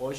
OJ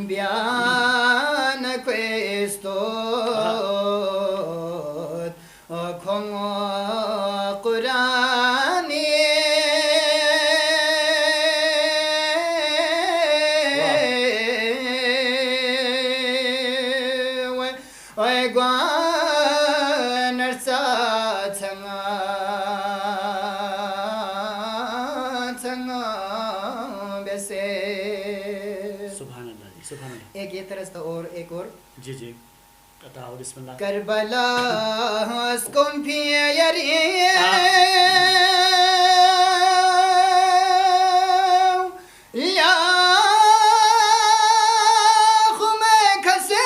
بیان questo con Qurani ایک یہ طرز تھا اور ایک اور جی جی عطا ہو بسم اللہ کربلا sconfiggere یا خمے کھسے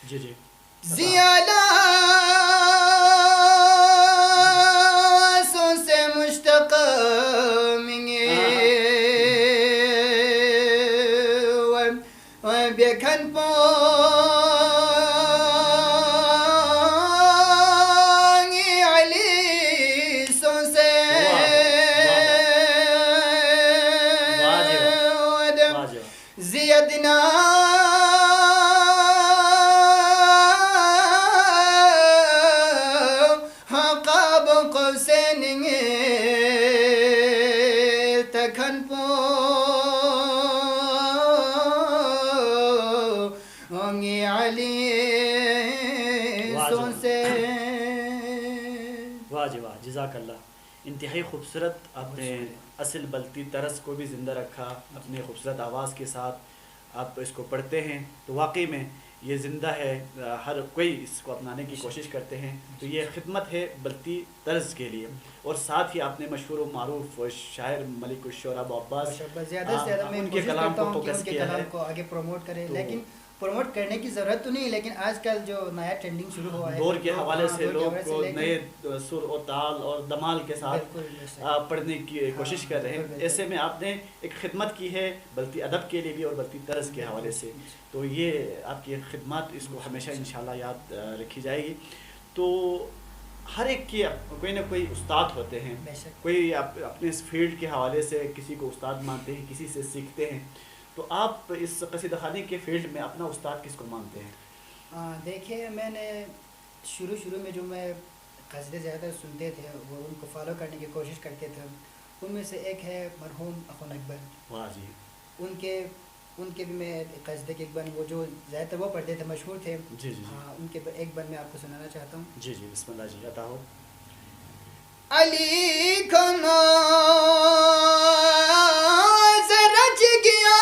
جی جی زیادہ سو سے مشتق منگے بیکھن پونگی علی سو سے زیادنا واہ جی واہ جزاک اللہ انتہائی خوبصورت آپ نے اصل بلتی طرز کو بھی زندہ رکھا اپنے خوبصورت آواز کے ساتھ آپ اس کو پڑھتے ہیں تو واقعی میں یہ زندہ ہے ہر کوئی اس کو اپنانے کی کوشش کرتے ہیں تو یہ خدمت ہے بلتی طرز کے لیے اور ساتھ ہی آپ نے مشہور و معروف شاعر ملک الشعراء ابو عباس زیادہ سے زیادہ میں ان کے کلام کو فوکس کیا ہے کو آگے پروموٹ کریں لیکن پروموٹ کرنے کی ضرورت تو نہیں لیکن آج کل جو نیا ٹرینڈنگ شروع ہوا ہے دور کے حوالے سے لوگ کو نئے سر اور تال اور دمال کے ساتھ پڑھنے کی کوشش کر رہے ہیں ایسے میں آپ نے ایک خدمت کی ہے بلتی ادب کے لیے بھی اور بلتی طرز کے حوالے سے تو یہ آپ کی خدمات اس کو ہمیشہ انشاءاللہ یاد رکھی جائے گی تو ہر ایک کی کوئی نہ کوئی استاد ہوتے ہیں کوئی اپنے اس فیلڈ کے حوالے سے کسی کو استاد مانتے ہیں کسی سے سیکھتے ہیں تو آپ اس قصیدہ خوانی کے فیلڈ میں اپنا استاد کس کو مانتے ہیں؟ دیکھیے میں نے شروع میں جو میں قصیدے زیادہ سنتے تھے وہ ان کو فالو کرنے کی کوشش کرتے تھے ان میں سے ایک ہے مرحوم اخن اکبر. واہ جی ان کے بھی میں قصیدے کے ایک بند وہ جو زیادہ تر وہ پڑھتے تھے مشہور تھے جی جی ہاں ان کے ایک بند میں آپ کو سنانا چاہتا ہوں. جی جی بسم اللہ جی عطا ہو. علی کھنا رچ گیا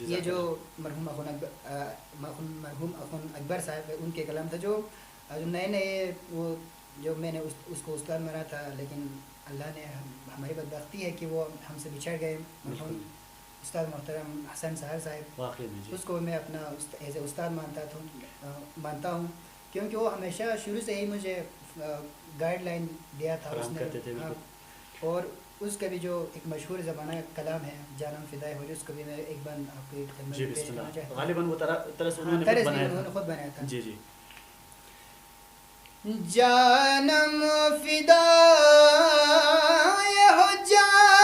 یہ جو مرحوم اخن اکبر صاحب ان کے کلام تھا جو نئے وہ جو میں نے اس کو استاد مانا تھا لیکن اللہ نے ہماری بدبختی ہے کہ وہ ہم سے بچھڑ گئے. مرحوم استاد محترم حسن سہر صاحب اس کو میں اپنا ایز اے استاد مانتا ہوں کیونکہ وہ ہمیشہ شروع سے ہی مجھے گائیڈ لائن دیا تھا. اس نے اور اس کا بھی جو ایک مشہور زمانہ کلام ہے جانم فدائے ہو جائے، اس کو بھی میں ایک بار آپ کی خدمت میں پیش کرنا چاہتا ہوں. غالباً وہ طرز انہوں نے خود بنایا تھا. جی جی. جانم فدائے ہو جان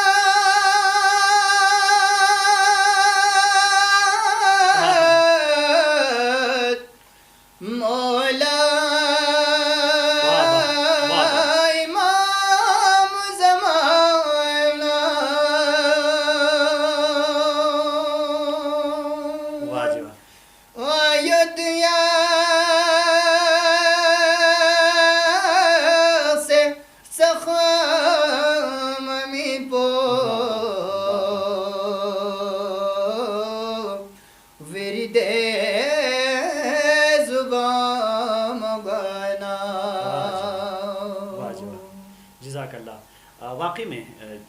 واقعی میں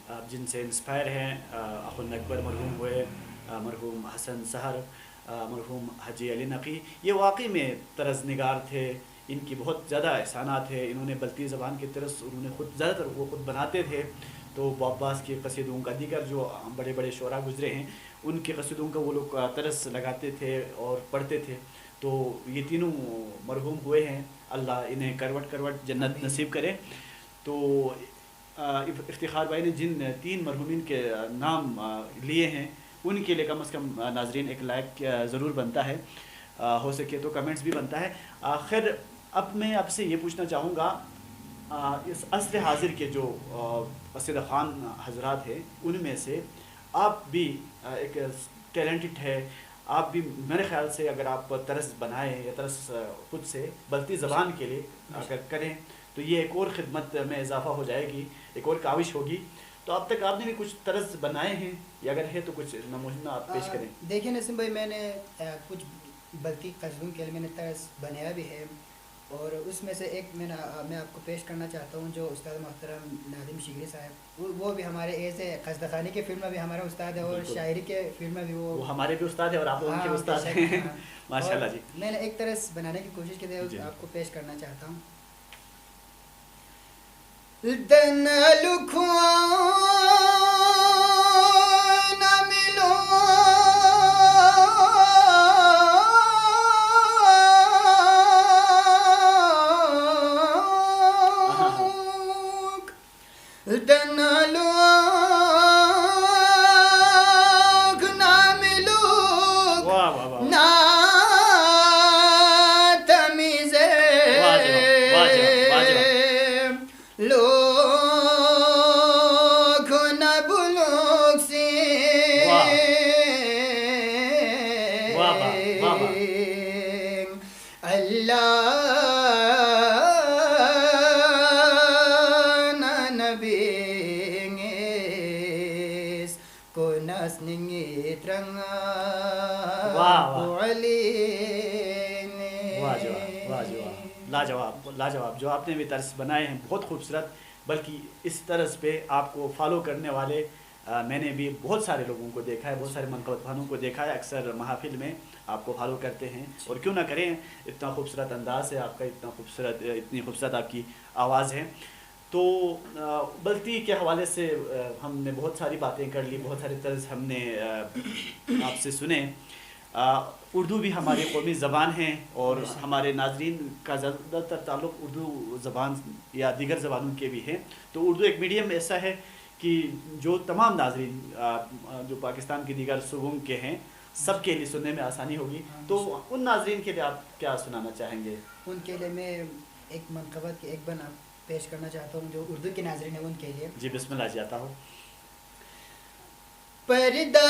آپ جن سے انسپائر ہیں اخو اکبر مرحوم ہوئے، مرحوم حسن سحر، مرحوم حاجی علی نقی، یہ واقعی میں طرز نگار تھے. ان کی بہت زیادہ احسانات ہیں. انہوں نے بلتی زبان کی طرز انہوں نے خود زیادہ تر وہ خود بناتے تھے. تو عباس کے قصیدوں کا، دیگر جو بڑے بڑے شعراء گزرے ہیں ان کے قصیدوں کا وہ لوگ طرز لگاتے تھے اور پڑھتے تھے. تو یہ تینوں مرحوم ہوئے ہیں، اللہ انہیں کروٹ کروٹ جنت نصیب کرے. تو افتخار بھائی نے جن 3 مرحومین کے نام لیے ہیں ان کے لیے کم از کم ناظرین ایک لائک ضرور بنتا ہے، ہو سکے تو کمنٹس بھی بنتا ہے. آخر اب میں آپ سے یہ پوچھنا چاہوں گا، اس عصر حاضر کے جو قصیدہ خوان حضرات ہیں ان میں سے آپ بھی ایک ٹیلنٹڈ ہے، آپ بھی میرے خیال سے اگر آپ طرز بنائیں یا طرز خود سے بلتی زبان کے لیے اگر کریں تو یہ ایک اور خدمت میں اضافہ ہو جائے گی، ایک اور کاوش ہوگی. تو اب تک آپ نے بھی کچھ طرز بنائے ہیں یا اگر ہے تو کچھ نمونہ آپ پیش کریں. دیکھیں نسیم بھائی، میں نے کچھ بلتی قصیدوں کے لیے میں نے طرز بنایا بھی ہے، اور اس میں سے ایک میں آپ کو پیش کرنا چاہتا ہوں جو استاد محترم نادم شگری صاحب، وہ بھی ہمارے ایسے قصیدہ خوانی کے فلم میں بھی ہمارا استاد ہے، اور شاعری کے فلم میں بھی وہ ہمارے بھی استاد ہیں اور آپ ان کے استاد ہیں. ماشاءاللہ جی. میں نے ایک طرز بنانے کی کوشش کی ہے، آپ کو پیش کرنا چاہتا ہوں. دن لکھواں نہ ملو دن لوگ نہ ملو نہ تمیز لوگ نہ بلوک سے اللہ لاجواب جو آپ نے بھی طرز بنائے ہیں بہت خوبصورت. بلکہ اس طرز پہ آپ کو فالو کرنے والے میں نے بھی بہت سارے لوگوں کو دیکھا ہے، بہت سارے منقبت خانوں کو دیکھا ہے، اکثر محافل میں آپ کو فالو کرتے ہیں. اور کیوں نہ کریں، اتنا خوبصورت انداز ہے آپ کا، اتنی خوبصورت آپ کی آواز ہے. تو بلتی کے حوالے سے ہم نے بہت ساری باتیں کر لی، بہت سارے طرز ہم نے آپ سے سنے. اردو بھی ہماری قومی زبان ہے اور ہمارے ناظرین کا زیادہ تر تعلق اردو زبان یا دیگر زبانوں کے بھی ہے. تو اردو ایک میڈیم ایسا ہے کہ جو تمام ناظرین جو پاکستان کی دیگر صوبوں کے ہیں سب کے لیے سننے میں آسانی ہوگی. تو ان ناظرین کے لیے آپ کیا سنانا چاہیں گے؟ ان کے لیے میں ایک منقبت کی ایک بنا پیش کرنا چاہتا ہوں جو اردو کے ناظرین ہیں ان کے لیے. جی بسم اللہ جی. آتا ہوں. پردہ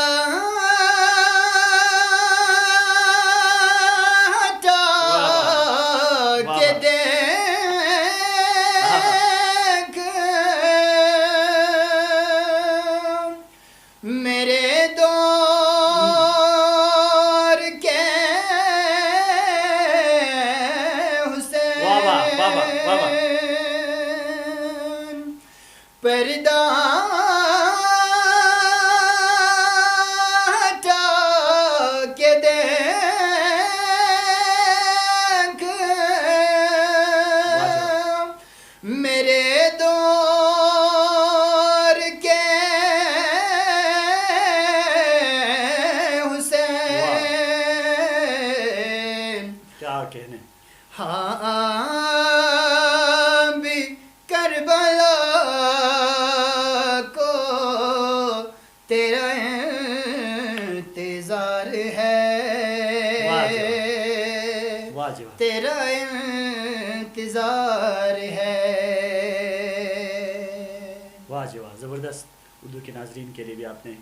زبردست اردو کے ناظرین کے لیے بھی آپ نے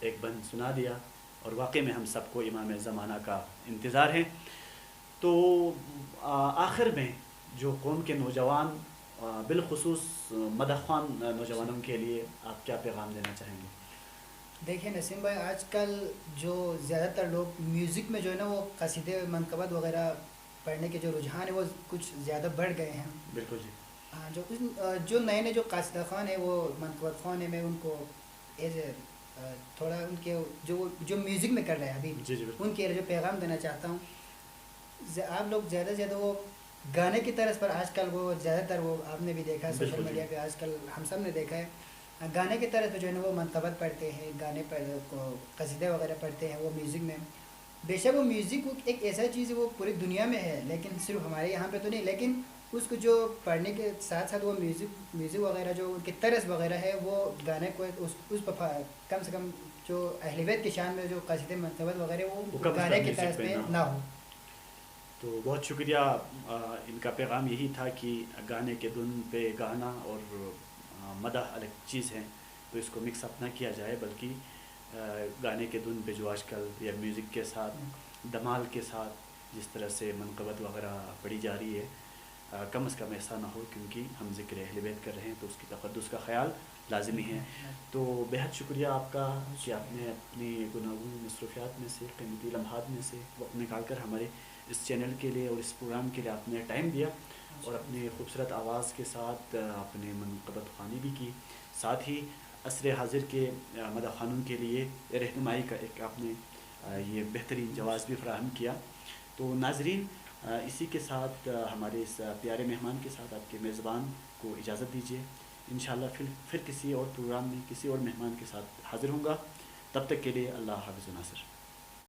ایک بند سنا دیا، اور واقعی میں ہم سب کو امام زمانہ کا انتظار ہے۔ تو آخر میں جو قوم کے نوجوان بالخصوص مدح خوان نوجوانوں کے لیے آپ کیا پیغام دینا چاہیں گے؟ دیکھیں نسیم بھائی، آج کل جو زیادہ تر لوگ میوزک میں جو ہے نا وہ قصیدے منقبت وغیرہ پڑھنے کے جو رجحان ہے وہ کچھ زیادہ بڑھ گئے ہیں۔ بالکل جی۔ ہاں، جو نئے جو قاصدہ خوان ہیں وہ منقبت خوان ہیں، میں ان کو ایز اے تھوڑا ان کے جو میوزک میں کر رہے ہیں ابھی جی جی ان کے جو پیغام دینا چاہتا ہوں، آپ لوگ زیادہ سے زیادہ وہ گانے کی طرز پر آج کل وہ زیادہ تر وہ آپ نے بھی دیکھا ہے سوشل میڈیا پہ، آج کل ہم سب نے دیکھا ہے گانے کی طرز پہ جو ہے نا وہ منقبت پڑھتے ہیں، گانے پر قصیدے وغیرہ پڑھتے ہیں وہ میوزک میں۔ بے شک وہ میوزک ایک ایسا چیز ہے وہ پوری دنیا میں ہے، لیکن صرف ہمارے یہاں پہ تو نہیں، لیکن اس کو جو پڑھنے کے ساتھ ساتھ وہ میوزک وغیرہ جو ان کی طرز وغیرہ ہے وہ گانے کو اس پر کم سے کم جو اہل بیت کی شان میں جو قصیدے منقبت وغیرہ وہ گانے کی طرز پہ نہ ہو۔ تو بہت شکریہ، ان کا پیغام یہی تھا کہ گانے کے دھن پہ گانا اور مدح الگ چیز ہیں، تو اس کو مکس اپ نہ کیا جائے، بلکہ گانے کے دھن پہ جو آج کل یا میوزک کے ساتھ دمال کے ساتھ جس طرح سے منقبت وغیرہ پڑھی جا رہی ہے، کم از کم ایسا نہ ہو، کیونکہ ہم ذکر اہل بیت کر رہے ہیں تو اس کی تقدس کا خیال لازمی ہے۔ تو بہت شکریہ آپ کا کہ آپ نے اپنی گناگون مصروفیات میں سے، قیمتی لمحات میں سے وقت نکال کر ہمارے اس چینل کے لیے اور اس پروگرام کے لیے آپ نے ٹائم دیا، اور اپنی خوبصورت آواز کے ساتھ آپ نے منقبت خوانی بھی کی، ساتھ ہی عصر حاضر کے مدح خوانوں کے لیے رہنمائی کا ایک آپ نے یہ بہترین جواز بھی فراہم کیا۔ تو ناظرین، اسی کے ساتھ ہمارے اس پیارے مہمان کے ساتھ آپ کے میزبان کو اجازت دیجیے، انشاءاللہ پھر کسی اور پروگرام میں کسی اور مہمان کے ساتھ حاضر ہوں گا، تب تک کے لیے اللہ حافظ و ناصر۔